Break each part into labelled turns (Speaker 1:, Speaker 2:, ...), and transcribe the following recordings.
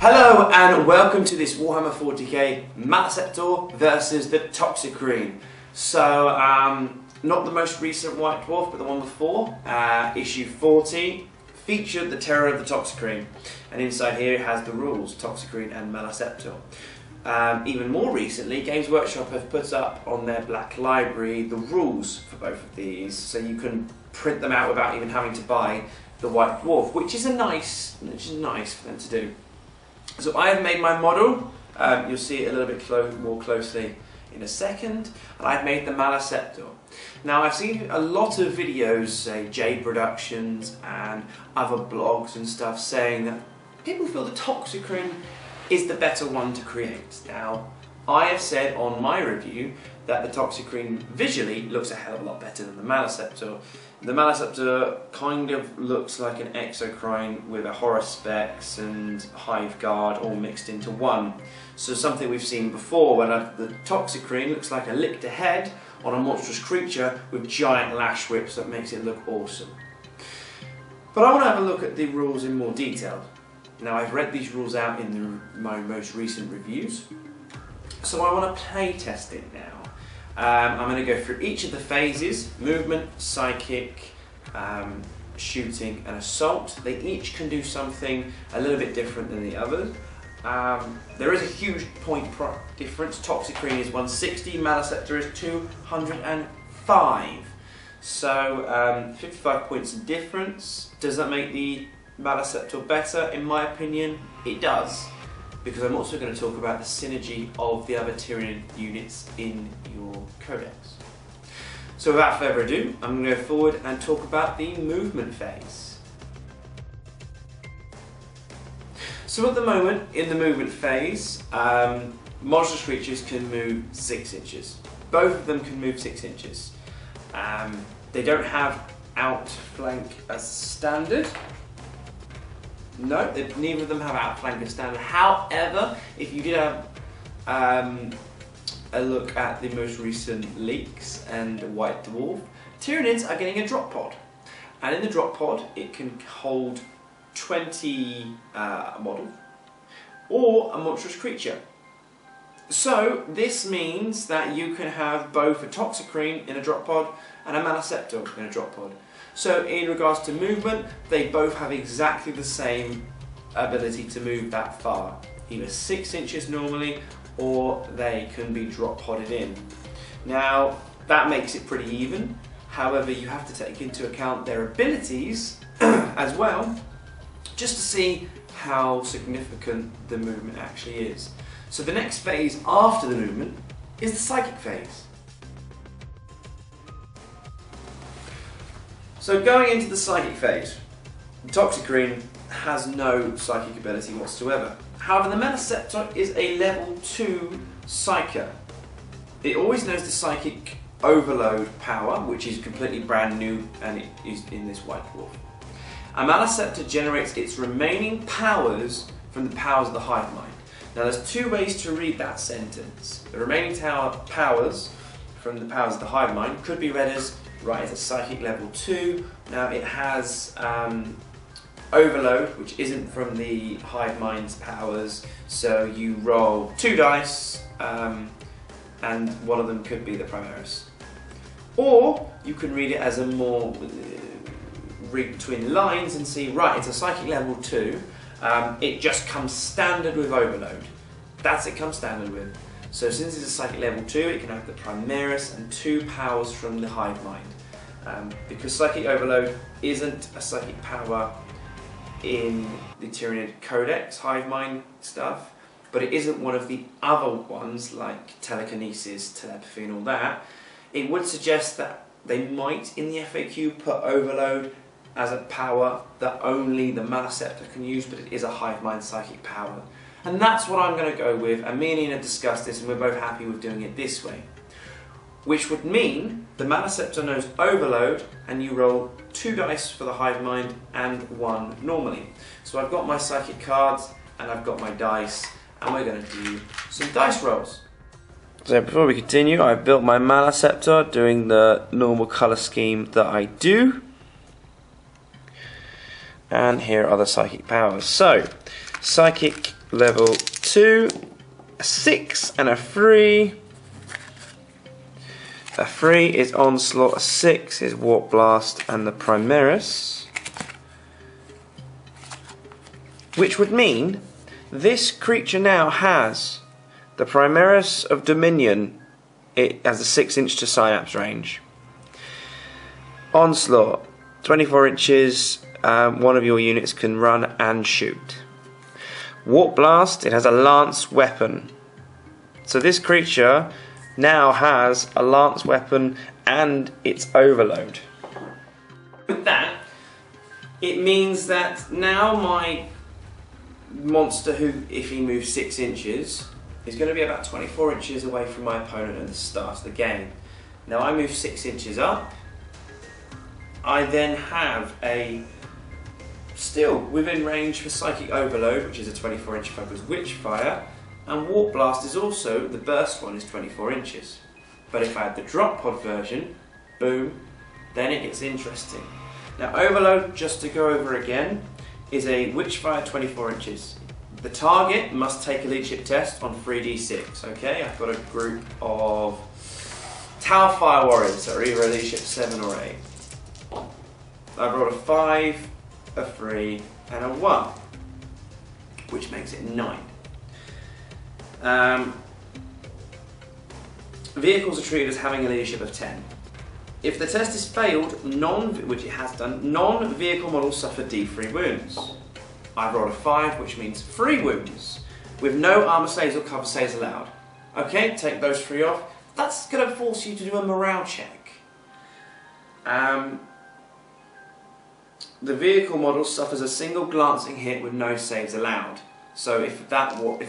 Speaker 1: Hello and welcome to this Warhammer 40k Maleceptor versus the Toxicrene. So, not the most recent White Dwarf, but the one before, issue 40, featured the terror of the Toxicrene. And inside here it has the rules, Toxicrene and Maleceptor. Even more recently, Games Workshop have put up on their Black Library the rules for both of these, so you can print them out without even having to buy the White Dwarf, which is nice for them to do. So I have made my model, you'll see it a little bit more closely in a second, and I've made the Maleceptor. Now I've seen a lot of videos, say Jade Productions and other blogs and stuff, saying that people feel the Toxicrene is the better one to create. Now I have said on my review that the Toxicrene visually looks a hell of a lot better than the Maleceptor. The Maleceptor kind of looks like an exocrine with a horror specs and hive guard all mixed into one. So something we've seen before, where the Toxicrene looks like a licked head on a monstrous creature with giant lash whips that makes it look awesome. But I want to have a look at the rules in more detail. Now I've read these rules out in my most recent reviews, so I want to play test it now. I'm going to go through each of the phases: movement, psychic, shooting and assault. They each can do something a little bit different than the others. There is a huge point difference. Toxicrene is 160, Maleceptor is 205. So 55 points of difference. Does that make the Maleceptor better? In my opinion, it does, because I'm also going to talk about the synergy of the other Tyranid units in your codex. So without further ado, I'm going to go forward and talk about the movement phase. So at the moment, in the movement phase, monstrous creatures can move 6 inches. Both of them can move 6 inches. They don't have outflank as standard. No, neither of them have outflank as standard. However, if you did have a look at the most recent leaks and White Dwarf, Tyranids are getting a drop pod. And in the drop pod, it can hold 20 models or a monstrous creature. So this means that you can have both a Toxicrene in a drop pod and a Maleceptor in a drop pod. So in regards to movement, they both have exactly the same ability to move that far, either 6 inches normally, or they can be drop podded in. Now that makes it pretty even. However, you have to take into account their abilities as well, just to see how significant the movement actually is. So the next phase after the movement is the psychic phase. So going into the psychic phase, the Toxicrene has no psychic ability whatsoever. However, the Maleceptor is a level 2 psyker. It always knows the psychic overload power, which is completely brand new, and it is in this White Dwarf. A Maleceptor generates its remaining powers from the powers of the hive mind. Now there's 2 ways to read that sentence. The remaining powers from the powers of the hive mind could be read as, right, it's a psychic level 2. Now it has overload, which isn't from the hive mind's powers, so you roll 2 dice and one of them could be the Primaris. Or you can read it as a more read between the lines and see, right, it's a psychic level 2, it just comes standard with overload. That's it comes standard with. So since it's a psychic level 2, it can have the Primaris and 2 powers from the hive mind. Because psychic overload isn't a psychic power in the Tyranid Codex hive mind stuff, but it isn't one of the other ones like telekinesis, telepathy and all that, it would suggest that they might in the FAQ put overload as a power that only the Maleceptor can use, but it is a hive mind psychic power. And that's what I'm going to go with, and me and Ian have discussed this and we're both happy with doing it this way. Which would mean the Maleceptor knows overload, and you roll 2 dice for the hive mind and 1 normally. So I've got my psychic cards and I've got my dice, and we're going to do some dice rolls. So before we continue, I've built my Maleceptor doing the normal colour scheme that I do. And here are the psychic powers. So, psychic level 2, a 6 and a 3. A 3 is Onslaught, a 6 is Warp Blast and the Primaris. Which would mean this creature now has the Primaris of Dominion. It has a 6-inch to Synapse range. Onslaught, 24 inches, one of your units can run and shoot. Warp Blast, it has a lance weapon. So this creature now has a lance weapon and its overload. With that, it means that now my monster, who, if he moves 6 inches, is going to be about 24 inches away from my opponent at the start of the game. Now I move 6 inches up. I then have a still within range for Psychic Overload, which is a 24-inch focused Witchfire, and Warp Blast is also, the burst one is 24 inches. But if I had the drop pod version, boom, then it gets interesting. Now Overload, just to go over again, is a Witchfire 24 inches. The target must take a leadership test on 3d6, okay? I've got a group of Tower Fire Warriors that are either a leadership 7 or 8. I've rolled a 5, a 3 and a 1, which makes it 9. Vehicles are treated as having a leadership of 10. If the test is failed, which it has done, non-vehicle models suffer D3 wounds. I've rolled a 5, which means 3 wounds, with no armor saves or cover saves allowed. Okay, take those 3 off. That's going to force you to do a morale check. The vehicle model suffers a single glancing hit with no saves allowed. So if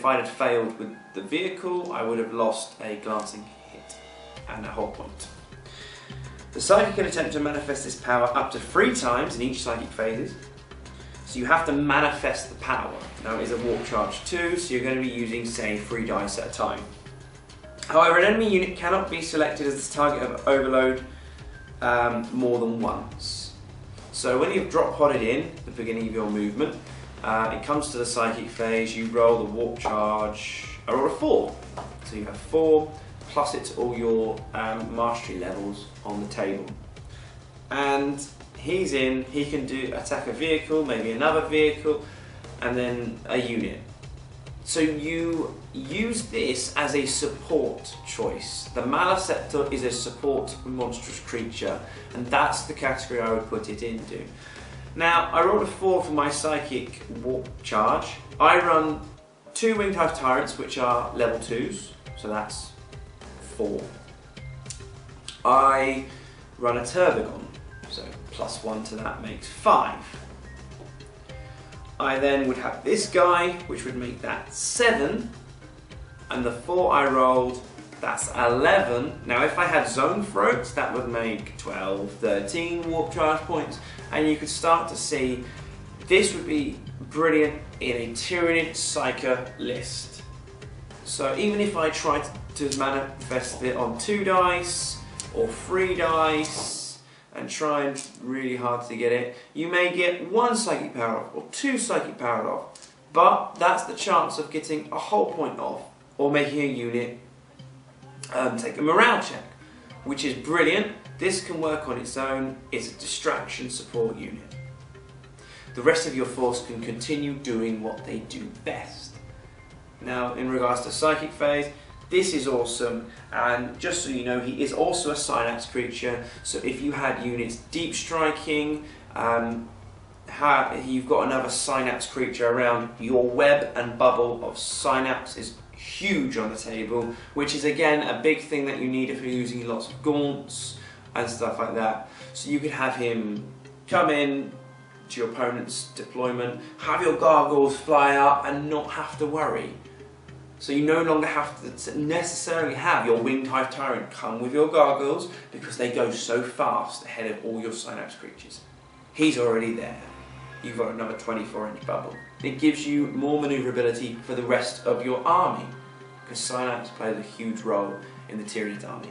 Speaker 1: I had failed with the vehicle, I would have lost a glancing hit and a whole point. The Psychic can attempt to manifest this power up to 3 times in each Psychic phases. So you have to manifest the power. Now it is a Warp Charge 2, so you're going to be using, say, 3 dice at a time. However, an enemy unit cannot be selected as the target of Overload more than once. So when you've drop podded in at the beginning of your movement, it comes to the Psychic phase, you roll the Warp Charge, I roll a 4. So you have 4, plus it to all your mastery levels on the table. And he's in, he can attack a vehicle, maybe another vehicle, and then a unit. So you use this as a support choice. The Maleceptor is a support monstrous creature, and that's the category I would put it into. Now, I rolled a 4 for my Psychic Warp Charge. I run 2 Winged Hive Tyrants, which are level 2s, so that's 4. I run a Turbigon, so +1 to that makes 5. I then would have this guy, which would make that 7, and the 4 I rolled, that's 11. Now if I had Zone Throats, that would make 12, 13 Warp Charge points, and you could start to see this would be brilliant in a Tyranid Psyker list. So even if I tried to manifest it on 2 dice, or 3 dice, and trying really hard to get it, you may get 1 Psychic Power off, or 2 Psychic Power off, but that's the chance of getting a whole point off, or making a unit take a morale check, which is brilliant. This can work on its own. It's a distraction support unit. The rest of your force can continue doing what they do best. Now, in regards to Psychic phase, this is awesome, and just so you know, he is also a Synapse creature, so if you had units deep striking, you've got another Synapse creature around, your web and bubble of Synapse is huge on the table, which is again a big thing that you need if you're using lots of gaunts and stuff like that. So you could have him come in to your opponent's deployment, have your gargoyles fly up and not have to worry. So you no longer have to necessarily have your Winged Hive Tyrant come with your gargoyles because they go so fast ahead of all your Synapse creatures. He's already there. You've got another 24-inch bubble. It gives you more maneuverability for the rest of your army because Synapse plays a huge role in the Tyranid army.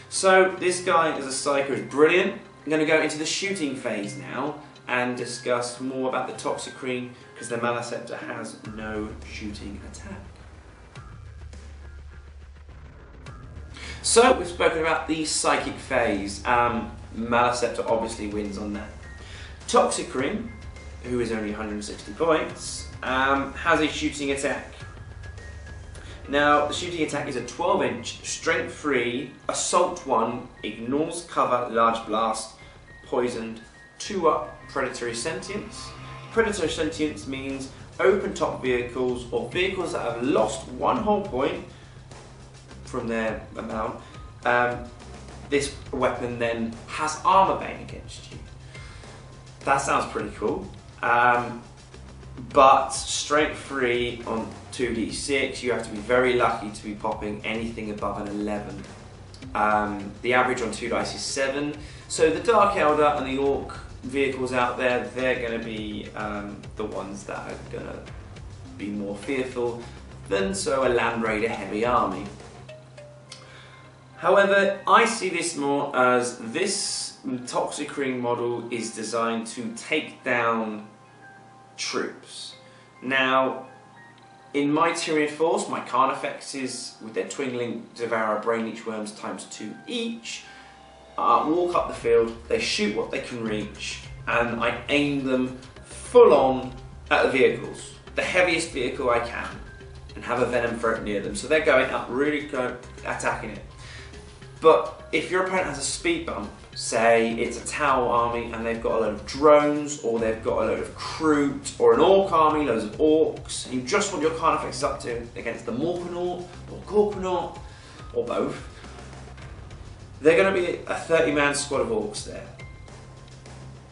Speaker 1: So this guy as a Psyker is brilliant. I'm going to go into the shooting phase now, and discuss more about the Toxicrene, because the Maleceptor has no shooting attack. So we've spoken about the psychic phase. Maleceptor obviously wins on that. Toxicrene, who is only 160 points, has a shooting attack. Now, the shooting attack is a 12-inch, strength-free, assault 1, ignores cover, large blast, poisoned, 2-up, predatory sentience. Predatory sentience means open top vehicles or vehicles that have lost 1 hull point from their amount. This weapon then has armor bane against you. That sounds pretty cool. But strength 3 on 2d6, you have to be very lucky to be popping anything above an 11. The average on 2 dice is 7. So the Dark Elder and the Orc vehicles out there, they're going to be the ones that are going to be more fearful than a Land Raider heavy army. However, I see this more as this Toxicrene model is designed to take down troops. Now, in my Tyranid force, my Carnifexes with their twin-link Devour Brain Leech Worms ×2 each walk up the field, they shoot what they can reach, and I aim them full on at the vehicles, the heaviest vehicle I can, and have a Venom Throat near them. So they're going up, really attacking it. But if your opponent has a speed bump, say it's a Tau army and they've got a load of drones, or they've got a load of Kroot, or an Orc army, loads of Orcs, and you just want your Carnifex up to against the Morpanaut, or Corpanaut, or both, they're going to be a 30-man squad of Orcs there.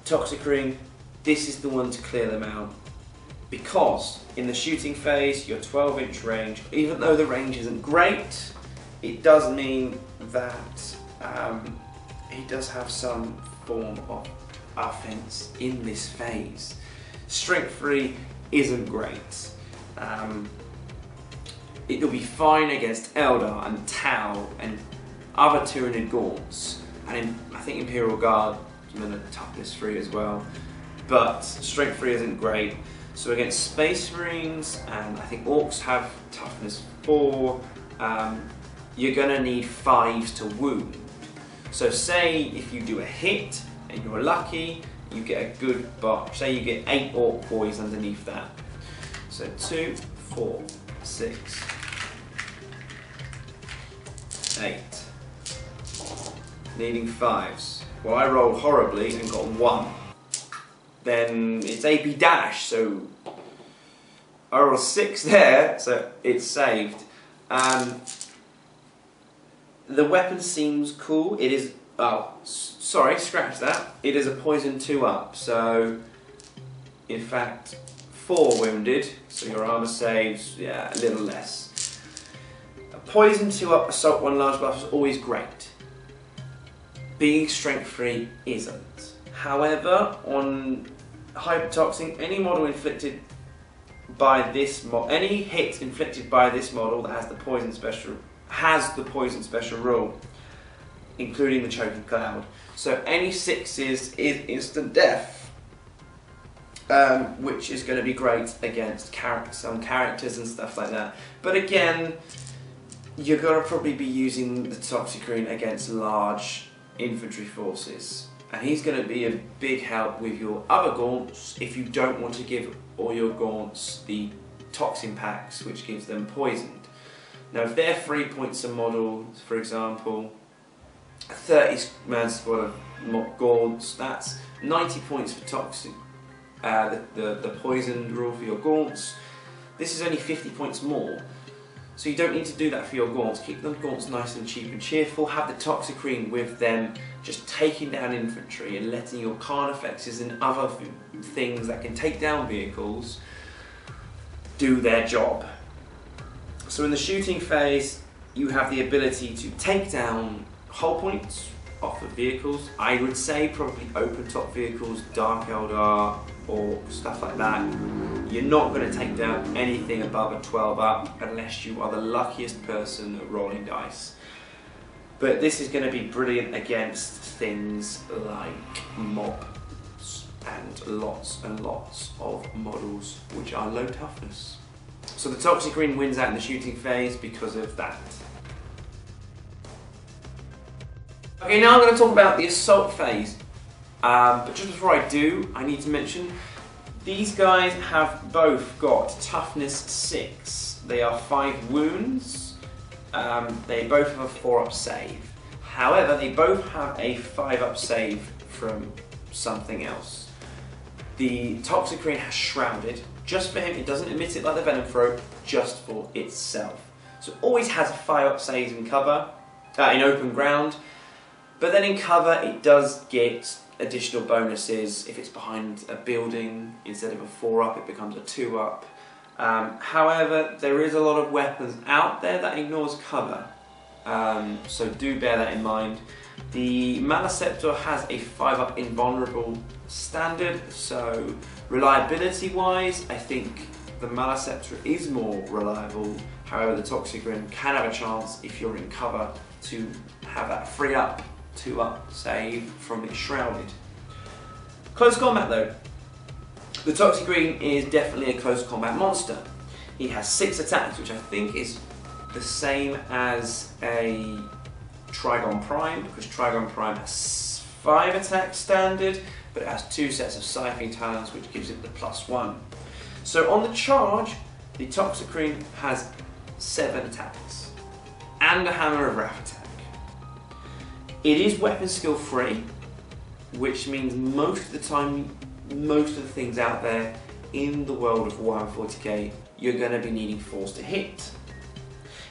Speaker 1: Toxicrene, this is the one to clear them out. Because in the shooting phase, your 12-inch range, even though the range isn't great, it does mean that he does have some form of offense in this phase. Strength 3 isn't great. It'll be fine against Eldar and Tau and other Tyranid Gaunts, and I think Imperial Guard and a toughness 3 as well. But strength 3 isn't great. So against Space Marines, and I think Orcs have toughness 4, you're going to need 5s to wound. So say if you do a hit and you're lucky, you get a good bar. Say you get 8 Orc boys underneath that. So 2, 4, 6, 8. Needing 5s. Well, I rolled horribly and got 1. Then it's AP dash, so I rolled 6 there, so it's saved. The weapon seems cool. It is, oh, sorry, scratch that. It is a poison 2-up, so in fact 4 wounded, so your armor saves, yeah, a little less. A poison 2-up assault 1 large buff is always great. Being strength 3 isn't. However, on Hypertoxin, any model inflicted by this any hit inflicted by this model that has the poison special rule, including the Choking Cloud. So any 6s is instant death, which is going to be great against some characters and stuff like that. But again, you're going to probably be using the Toxicrene against large infantry forces, and he's going to be a big help with your other Gaunts if you don't want to give all your Gaunts the Toxin packs, which gives them poisoned. Now if they're 3 points a model, for example, a 30-man squad of Gaunts, that's 90 points for Toxin, the poisoned rule for your Gaunts. This is only 50 points more. So you don't need to do that for your Gaunts. Keep them Gaunts nice and cheap and cheerful. Have the Toxicrene with them, just taking down infantry and letting your Carnifexes and other things that can take down vehicles do their job. So in the shooting phase, you have the ability to take down hull points off of vehicles. I would say probably open top vehicles, Dark Eldar, or stuff like that. You're not going to take down anything above a 12-up unless you are the luckiest person at rolling dice. But this is going to be brilliant against things like mobs. and lots of models which are low toughness. So the Toxicrene wins out in the shooting phase because of that. Okay, now I'm going to talk about the assault phase. But just before I do, I need to mention these guys have both got toughness 6. They are 5 wounds. They both have a 4-up save. However, they both have a 5-up save from something else. The Toxicrene has Shrouded. Just for him, it doesn't emit it like the Venom Throat, just for itself. So it always has a 5-up save in cover, in open ground. But then in cover, it does get additional bonuses. If it's behind a building, instead of a 4-up, it becomes a 2-up. However, there is a lot of weapons out there that ignores cover. So do bear that in mind. The Maleceptor has a 5-up invulnerable standard, so reliability-wise, I think the Maleceptor is more reliable. However, the Toxicrene can have a chance, if you're in cover, to have that 3-up, 2-up save from its Shrouded. Close combat though. The Toxicrene is definitely a close combat monster. He has 6 attacks, which I think is the same as a Trigon Prime, because Trigon Prime has 5 attacks standard, but it has 2 sets of Siphoning Talons, which gives it the +1. So on the charge, the Toxicrene has 7 attacks, and a Hammer of Wrath attack. It is weapon skill free, which means most of the time, most of the things out there in the world of Warhammer 40k, you're going to be needing force to hit.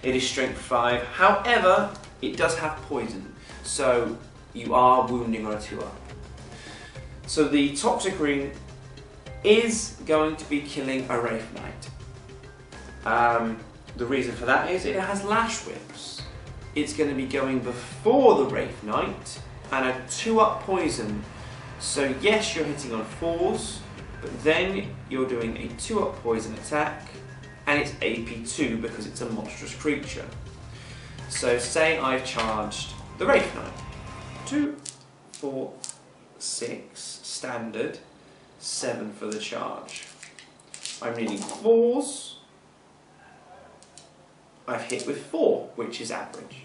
Speaker 1: It is strength 5, however, it does have poison, so you are wounding on a 2-up. So the Toxicrene is going to be killing a Wraith Knight. The reason for that is it has Lash Whips. It's going to be going before the Wraith Knight and a 2-up poison. So yes, you're hitting on 4s, but then you're doing a 2-up poison attack, and it's AP 2 because it's a monstrous creature. So say I've charged the Wraith Knight. 2, 4, 6 standard, 7 for the charge. I'm needing 4s. I've hit with 4, which is average.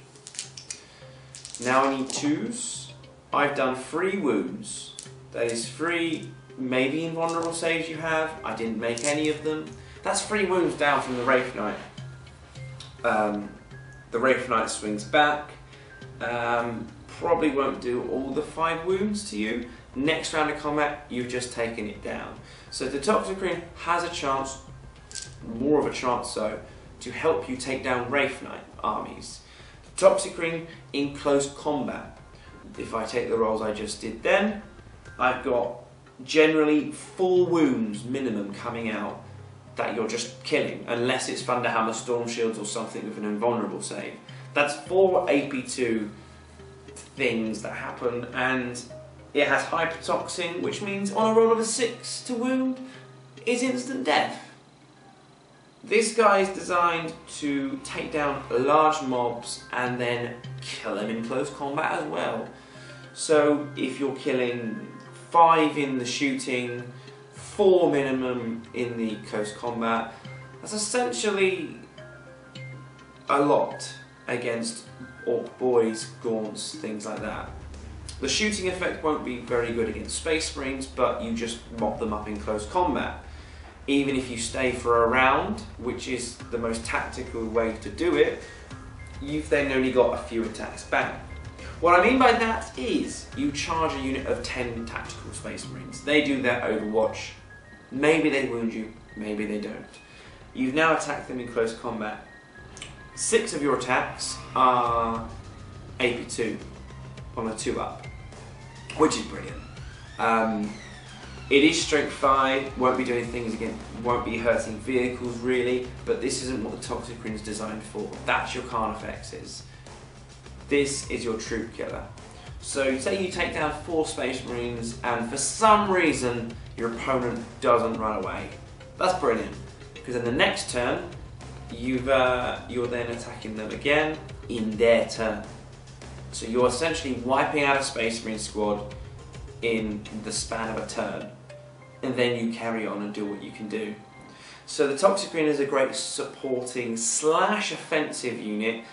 Speaker 1: Now I need 2s. I've done 3 wounds. That is 3 maybe invulnerable saves you have. I didn't make any of them. That's 3 wounds down from the Wraith Knight. The Wraith Knight swings back. Probably won't do all the 5 wounds to you. Next round of combat, you've just taken it down. So the Toxicrene has a chance, more of a chance so, to help you take down Wraith Knight armies. The Toxicrene in close combat, if I take the rolls I just did then, I've got generally 4 wounds minimum coming out that you're just killing, unless it's Thunderhammer, Storm Shields or something with an invulnerable save. That's 4 AP2 things that happen, and it has Hypertoxin, which means on a roll of a 6 to wound is instant death. This guy is designed to take down large mobs and then kill them in close combat as well. So if you're killing 5 in the shooting, 4 minimum in the close combat, that's essentially a lot against Orc Boys, Gaunts, things like that. The shooting effect won't be very good against Space Marines, but you just mop them up in close combat. Even if you stay for a round, which is the most tactical way to do it, you've then only got a few attacks back. What I mean by that is, you charge a unit of 10 tactical Space Marines. They do their Overwatch. Maybe they wound you, maybe they don't. You've now attacked them in close combat. 6 of your attacks are AP2 on a 2-up, which is brilliant. It is strength 5, won't be doing things again, won't be hurting vehicles really, but this isn't what the Toxicrene is designed for. That's your Carnifexes. This is your troop killer. So say you take down 4 Space Marines and for some reason your opponent doesn't run away. That's brilliant, because in the next turn you're then attacking them again in their turn. So you're essentially wiping out a Space Marine squad in the span of a turn. and then you carry on and do what you can do. So the Toxicrene is a great supporting slash offensive unit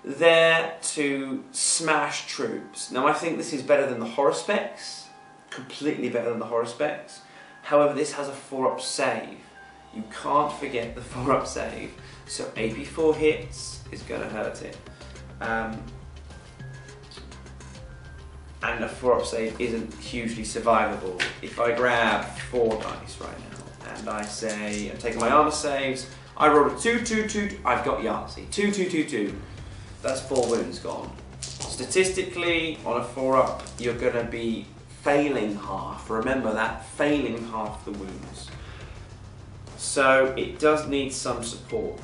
Speaker 1: there to smash troops. Now I think this is better than the horror specs, completely better than the horror specs. However, this has a 4-up save. You can't forget the 4-up save. So AP4 hits is going to hurt it. And a 4-up save isn't hugely survivable. If I grab 4 dice right now and I say, I'm taking my armor saves, I roll a 2, 2, 2, I've got Yahtzee. 2, 2, 2, 2. That's 4 wounds gone. Statistically, on a 4-up, you're going to be failing half. Remember that, failing half the wounds. So it does need some support.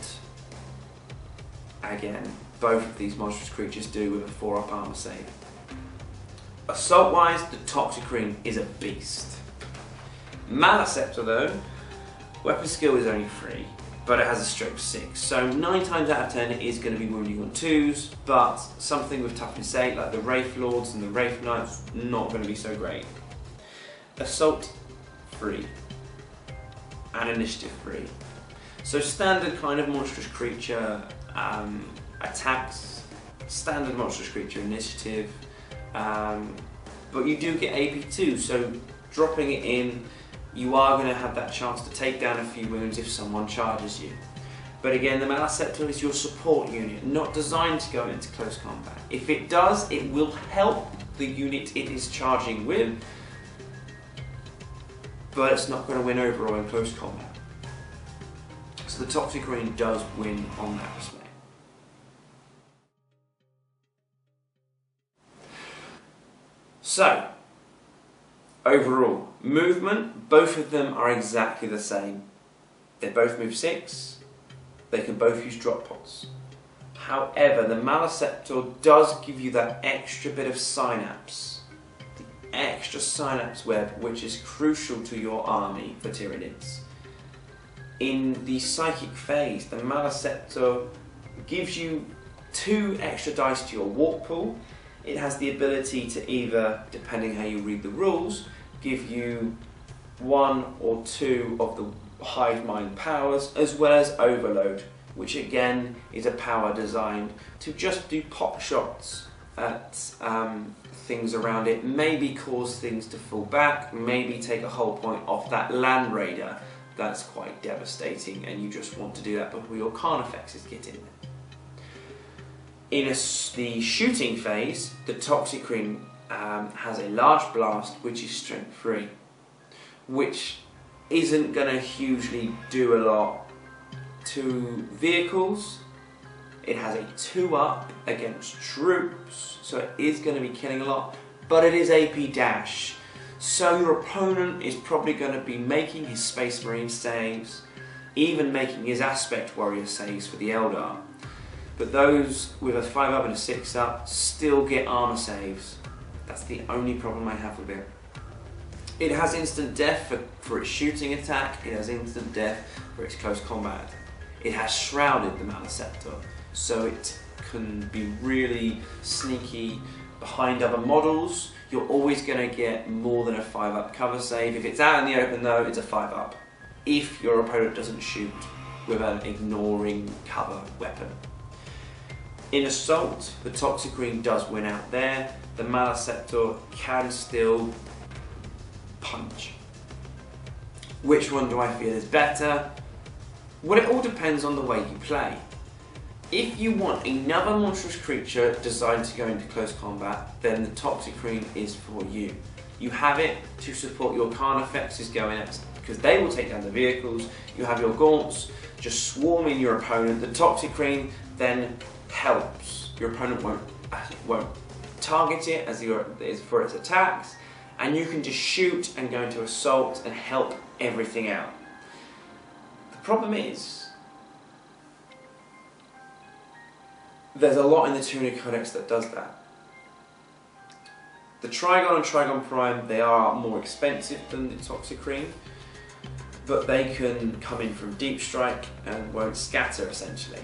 Speaker 1: Again, both of these monstrous creatures do with a 4-up armor save. Assault-wise, the Toxicrene is a beast. Maleceptor though, weapon skill is only 3, but it has a stroke 6. So 9 times out of 10 it is going to be wounding on 2s, but something with toughness 8, like the Wraith Lords and the Wraith Knights, not going to be so great. Assault 3. And initiative 3. So standard kind of monstrous creature attacks, standard monstrous creature initiative, but you do get AP2, so dropping it in, you are going to have that chance to take down a few wounds if someone charges you. But again, the Maleceptor is your support unit, not designed to go into close combat. If it does, it will help the unit it is charging with, but it's not going to win overall in close combat. So the Toxicrene does win on that respect. So, overall, movement, both of them are exactly the same. They both move 6, they can both use drop pods. However, the Maleceptor does give you that extra bit of synapse, the extra synapse web, which is crucial to your army for Tyranids. In the psychic phase, the Maleceptor gives you 2 extra dice to your walk pool. It has the ability to either, depending how you read the rules, give you 1 or 2 of the hive mind powers, as well as overload, which again is a power designed to just do pop shots at things around it, maybe cause things to fall back, maybe take a whole point off that land raider. That's quite devastating, and you just want to do that before your Carnifexes get in there. In the shooting phase, the Toxicrene has a large blast, which is strength 3, which isn't going to hugely do a lot to vehicles. It has a 2-up against troops, so it is going to be killing a lot, but it is AP dash. So your opponent is probably going to be making his Space Marine saves, even making his Aspect Warrior saves for the Eldar. But those with a 5-up and a 6-up still get armor saves. That's the only problem I have with it. It has instant death for its shooting attack, it has instant death for its close combat. It has shrouded the Maleceptor, so it can be really sneaky behind other models. You're always going to get more than a 5-up cover save. If it's out in the open though, it's a 5-up. If your opponent doesn't shoot with an ignoring cover weapon. In Assault, the Toxicrene does win out there. The Maleceptor can still punch. Which one do I feel is better? Well, it all depends on the way you play. If you want another monstrous creature designed to go into close combat, then the Toxicrene is for you. You have it to support your Carnifexes going out, because they will take down the vehicles. You have your Gaunts just swarming your opponent. The Toxicrene then helps. Your opponent won't target it as for its attacks, and you can just shoot and go into assault and help everything out. The problem is, there's a lot in the Tyranid Codex that does that. The Trigon and Trigon Prime, they are more expensive than the Toxicrene, but they can come in from deep strike and won't scatter essentially.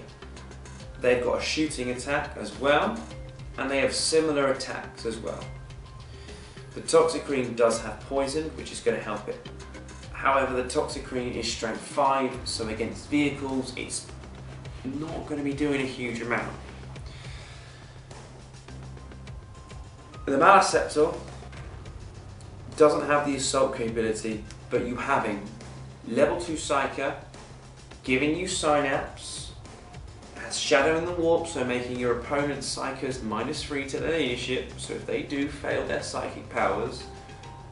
Speaker 1: They've got a shooting attack as well, and they have similar attacks as well. The Toxicrene does have poison, which is going to help it. However, the Toxicrene is strength 5, so against vehicles it's not going to be doing a huge amount. The Maleceptor doesn't have the assault capability, but you having level 2 Psyker, giving you Synapse, has Shadow in the Warp, so making your opponent's Psychers -3 to their leadership, so if they do fail their psychic powers,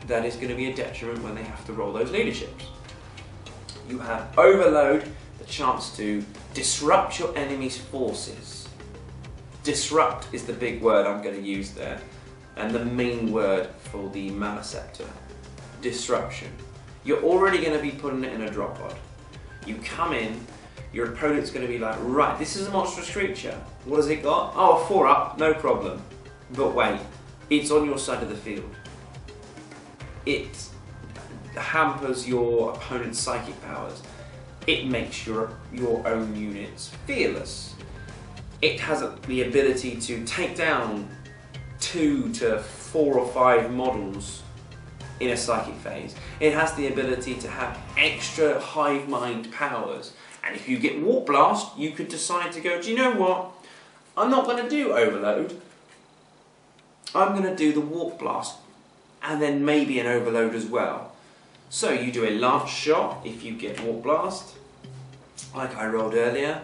Speaker 1: that is going to be a detriment when they have to roll those leaderships. You have Overload, the chance to disrupt your enemy's forces. Disrupt is the big word I'm going to use there, and the main word for the Maleceptor. Disruption. You're already going to be putting it in a drop pod. You come in, your opponent's going to be like, right, this is a monstrous creature. What has it got? Oh, a 4-up, no problem. But wait, it's on your side of the field. It hampers your opponent's psychic powers. It makes your own units fearless. It has the ability to take down 2 to 4 or 5 models in a psychic phase. It has the ability to have extra hive mind powers, and if you get Warp Blast, you could decide to go, do you know what? I'm not going to do Overload. I'm going to do the Warp Blast, and then maybe an Overload as well. So you do a Lance Shot if you get Warp Blast, like I rolled earlier.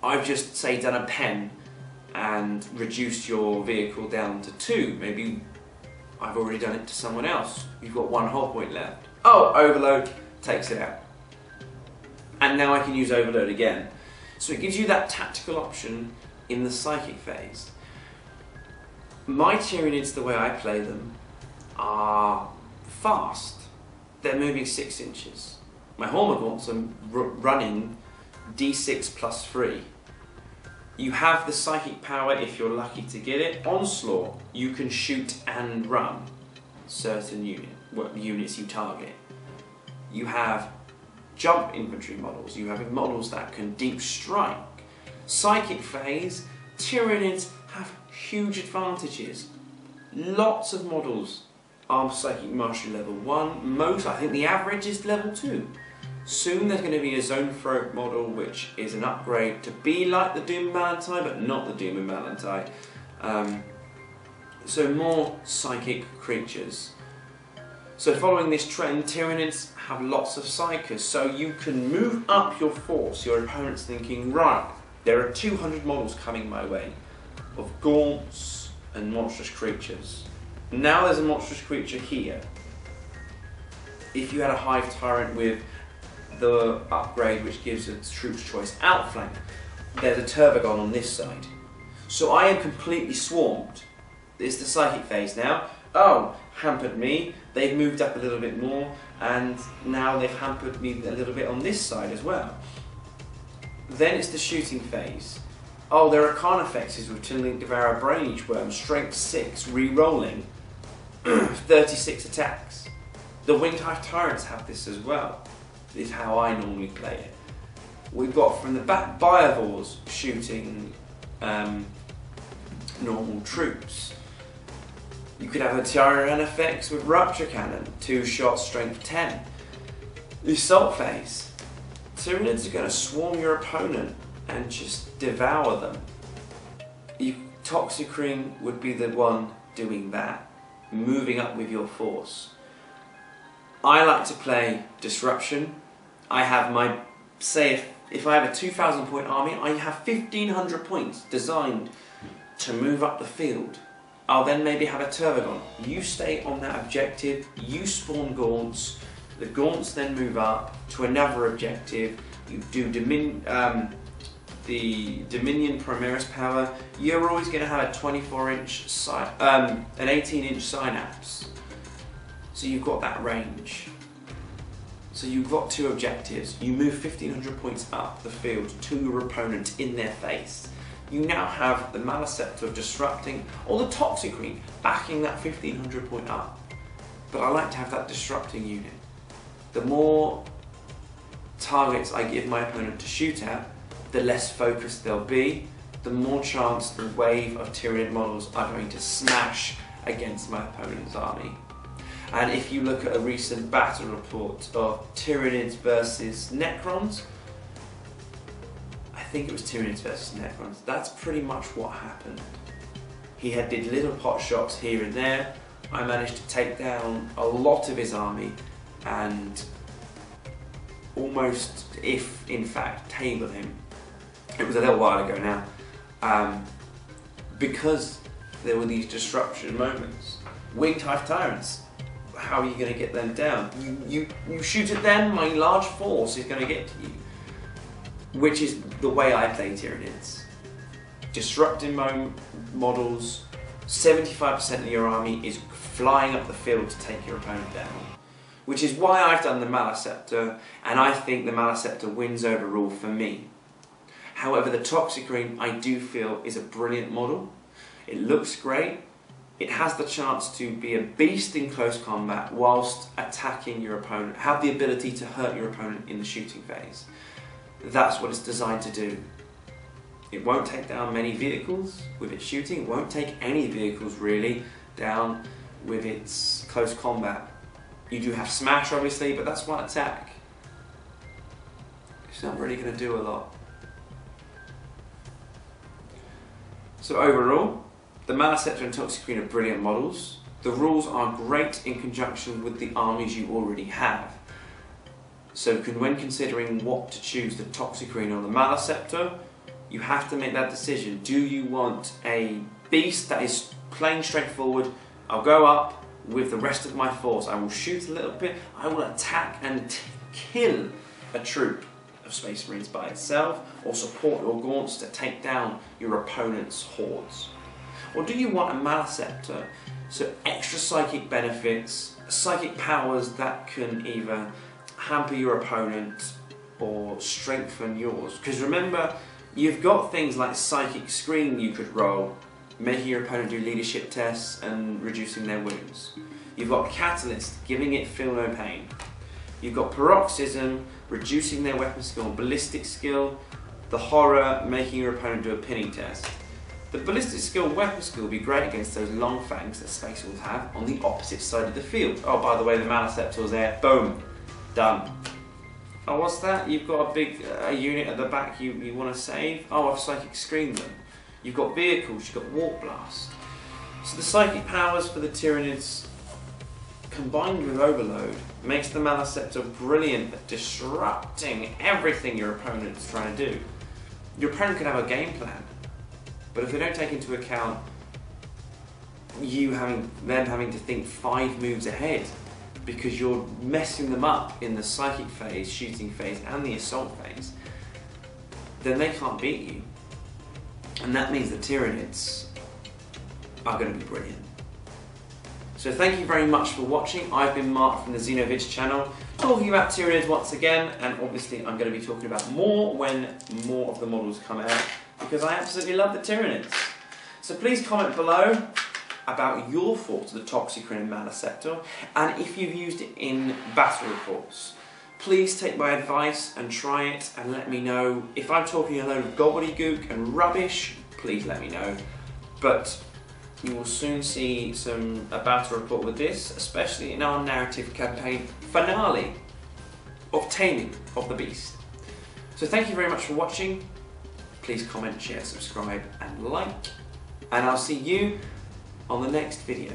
Speaker 1: I've just, say, done a pen and reduced your vehicle down to 2. Maybe I've already done it to someone else. You've got 1 whole point left. Oh, Overload takes it out. And now I can use Overload again. So it gives you that tactical option in the psychic phase. My Tyranids, the way I play them, are fast. They're moving 6 inches. My Hormagaunts are running D6 plus 3. You have the psychic power if you're lucky to get it. Onslaught, you can shoot and run certain units you target. You have jump infantry models. You have models that can deep strike. Psychic phase, Tyranids have huge advantages. Lots of models are psychic mastery level 1. Most, I think the average is level 2. Soon there's going to be a Zone Throat model, which is an upgrade to be like the Doom and Malantai, but not the Doom and Malantai. So more psychic creatures. So following this trend, Tyranids have lots of Psychers, so you can move up your force. Your opponent's thinking, right, there are 200 models coming my way of gaunts and monstrous creatures. Now there's a monstrous creature here. If you had a Hive Tyrant with the upgrade which gives a troops choice outflank, there's a Tervagon on this side. So I am completely swarmed. It's the psychic phase now. Oh, hampered me. They've moved up a little bit more, and now they've hampered me a little bit on this side as well. Then it's the shooting phase. Oh, there are Carnifexes with Tinlink Devourer Brainage Worm, strength 6, re-rolling, 36 attacks. The Winged Hive Tyrants have this as well. This is how I normally play it. We've got from the back Biovores shooting normal troops. You could have a Tyrannifex with Rupture Cannon, 2-shot, strength 10. The assault phase. Tyranids are going to swarm your opponent and just devour them. Toxicrene would be the one doing that, moving up with your force. I like to play Disruption. I have my, say if I have a 2,000 point army, I have 1,500 points designed to move up the field. I'll then maybe have a Tervagon. You stay on that objective, you spawn Gaunts, the Gaunts then move up to another objective, you do the Dominion Primaris power, you're always going to have a 24-inch, an 18-inch Synapse. So you've got that range. So you've got 2 objectives. You move 1,500 points up the field to your opponent in their face. You now have the Maleceptor disrupting, or the Toxicrene backing that 1,500 point up. But I like to have that disrupting unit. The more targets I give my opponent to shoot at, the less focused they'll be, the more chance the wave of Tyranid models are going to smash against my opponent's army. And if you look at a recent battle report of Tyranids versus Necrons, I think it was Tyranids versus Necrons, that's pretty much what happened. He did little pot shots here and there. I managed to take down a lot of his army and almost, if in fact, table him. It was a little while ago now, because there were these disruption moments. Winged Hive Tyrants, how are you going to get them down? You shoot at them, my large force is going to get to you. Which is the way I play Tyranids. Disrupting models, 75% of your army is flying up the field to take your opponent down. Which is why I've done the Maleceptor, and I think the Maleceptor wins overall for me. However, the Toxicrene I do feel is a brilliant model. It looks great. It has the chance to be a beast in close combat whilst attacking your opponent, have the ability to hurt your opponent in the shooting phase. That's what it's designed to do. It won't take down many vehicles with its shooting, it won't take any vehicles really down with its close combat. You do have smash obviously, but that's one attack. It's not really going to do a lot. So overall, the Maleceptor and Toxicrene are brilliant models. The rules are great in conjunction with the armies you already have. So when considering what to choose, the Toxicrene or the Maleceptor, you have to make that decision. Do you want a beast that is plain straightforward? I'll go up with the rest of my force. I will shoot a little bit. I will attack and kill a troop of Space Marines by itself, or support your gaunts to take down your opponent's hordes. Or do you want a Maleceptor, so extra psychic benefits, psychic powers that can either hamper your opponent or strengthen yours? Because remember, you've got things like Psychic Screen you could roll, making your opponent do leadership tests and reducing their wounds. You've got Catalyst, giving it feel no pain. You've got Paroxysm, reducing their weapon skill and ballistic skill. The Horror, making your opponent do a pinning test. The ballistic skill and weapon skill will be great against those long fangs that Space Wolves have on the opposite side of the field. Oh, by the way, the Maleceptor's there. Boom. Done. Oh, what's that? You've got a big unit at the back you want to save? Oh, I've Psychic Screened them. You've got vehicles, you've got Warp Blast. So the psychic powers for the Tyranids combined with Overload makes the Maleceptor brilliant at disrupting everything your opponent's trying to do. Your opponent can have a game plan, but if they don't take into account them having to think 5 moves ahead, because you're messing them up in the psychic phase, shooting phase, and the assault phase, then they can't beat you. And that means the Tyranids are going to be brilliant. So thank you very much for watching. I've been Mark from the Xenovids channel, talking about Tyranids once again, and obviously I'm going to be talking about more when more of the models come out, because I absolutely love the Tyranids. So please comment below about your thoughts of the Toxicrene and Maleceptor, and if you've used it in battle reports. Please take my advice and try it and let me know. If I'm talking a load of gobbledygook and rubbish, please let me know. But you will soon see a battle report with this, especially in our narrative campaign finale of Taming of the Beast. So thank you very much for watching. Please comment, share, subscribe and like. And I'll see you on the next video.